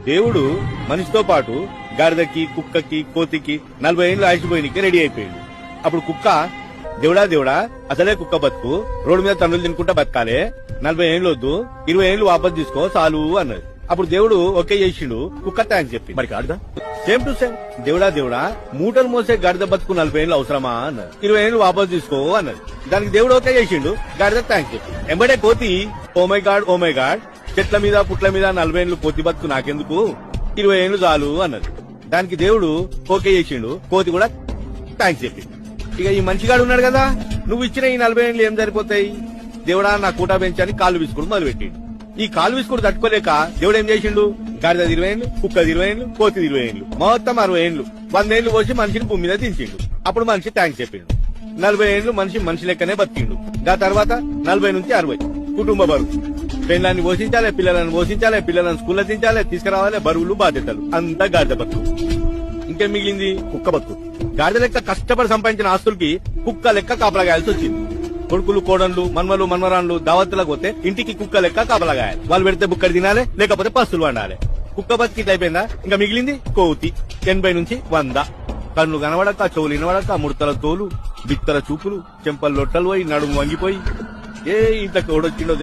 దేవుడు మనిషితో పాటు గాడిదకి, కుక్కకి, కోతికి 40 ఏళ్ళు ఆయుషిపోయినకి రెడీ అయిపోయాడు. అప్పుడు కుక్క దేవుడా దేవుడా అసలే కుక్క బతుకు, రోడ్డు మీద తన్నులు తినుకుంటా బతకాలే, 40 ఏళ్ళు వద్దు, 20 ఏళ్ళు వాపస్ తీసుకో చాలు అన్నది. అప్పుడు దేవుడు ఓకే చేసిండు, కుక్క థ్యాంక్స్ చెప్పి. మరి గాడిద సేమ్ టు సేమ్ దేవుడా దేవుడా మూటలు మోసే గాడిద బతుకు 40 ఏళ్ళు అవసరమా అన్నది. 20 ఏళ్ళు వాపస్ తీసుకో అన్నది. దానికి దేవుడు ఓకే చేసిండు, గాడిద థ్యాంక్స్ చెప్పి. ఎంబడే కోతి ఓ మై గాడ్ చెట్ల మీద పుట్ల మీద 40 ఏళ్ళు కోతి బతుకు నాకెందుకు, 20 ఏళ్ళు చాలు అన్నది. దానికి దేవుడు ఓకే చేసిండు, కోతి కూడా థ్యాంక్స్ చెప్పి. ఇక ఈ మనిషిగాడు ఉన్నాడు కదా, నువ్వు ఇచ్చిన ఈ 40 ఏళ్ళు ఏం సరిపోతాయి, దేవుడా నా కూటా పెంచని కాళ్ళు విసుకుడు మొదలు పెట్టిండు. ఈ కాలు విసుకుడు తట్టుకోలేక దేవుడు ఏం చేసిండు, గాడిద 20 ఏళ్ళు, కుక్క 20 ఏళ్ళు, కోతి 20 ఏళ్ళు, మొత్తం 60 ఏళ్ళు, 100 ఏళ్ళు పోసి మనిషిని భూమి మీద దించిండు. అప్పుడు మనిషి థ్యాంక్స్ చెప్పిండు. 40 ఏళ్ళు మనిషి లెక్కనే బతికిండు. ఆ తర్వాత 40 నుంచి 60 కుటుంబ బరువు, పెళ్ళాన్ని పోషించాలి, పిల్లలను పోషించాలి, పిల్లలను స్కూల్లో దించాలి, తీసుకురావాలి, బరువులు బాధ్యతలు, అంతా గాడిద బతుకు. ఇంకేం మిగిలింది, కుక్క బతుకు. గాడిద లెక్క కష్టపడి సంపాదించిన ఆస్తులకి కుక్క లెక్క కాపలాగాయాల్సి వచ్చింది. కొడుకులు, కోడన్లు, మన్మలు, మన్మరాన్లు దావత్తులకు పోతే ఇంటికి కుక్క లెక్క కాపలాగాయాలి. వాళ్ళు పెడితే బుక్కడి తినాలి, లేకపోతే పస్తులు వండాలి. కుక్క బతికి ఇట్లా అయిపోయిందా, ఇంకా మిగిలింది కోతి. 80 నుంచి 100. కన్ను కనబడక, చెవులు వినబడక, ముడతల తోలు, బిత్తల చూపులు, చెంపలు లొట్టలు పోయి, నడుము వంగిపోయి, ఏ ఇంట్లోకి ఓడొచ్చిండో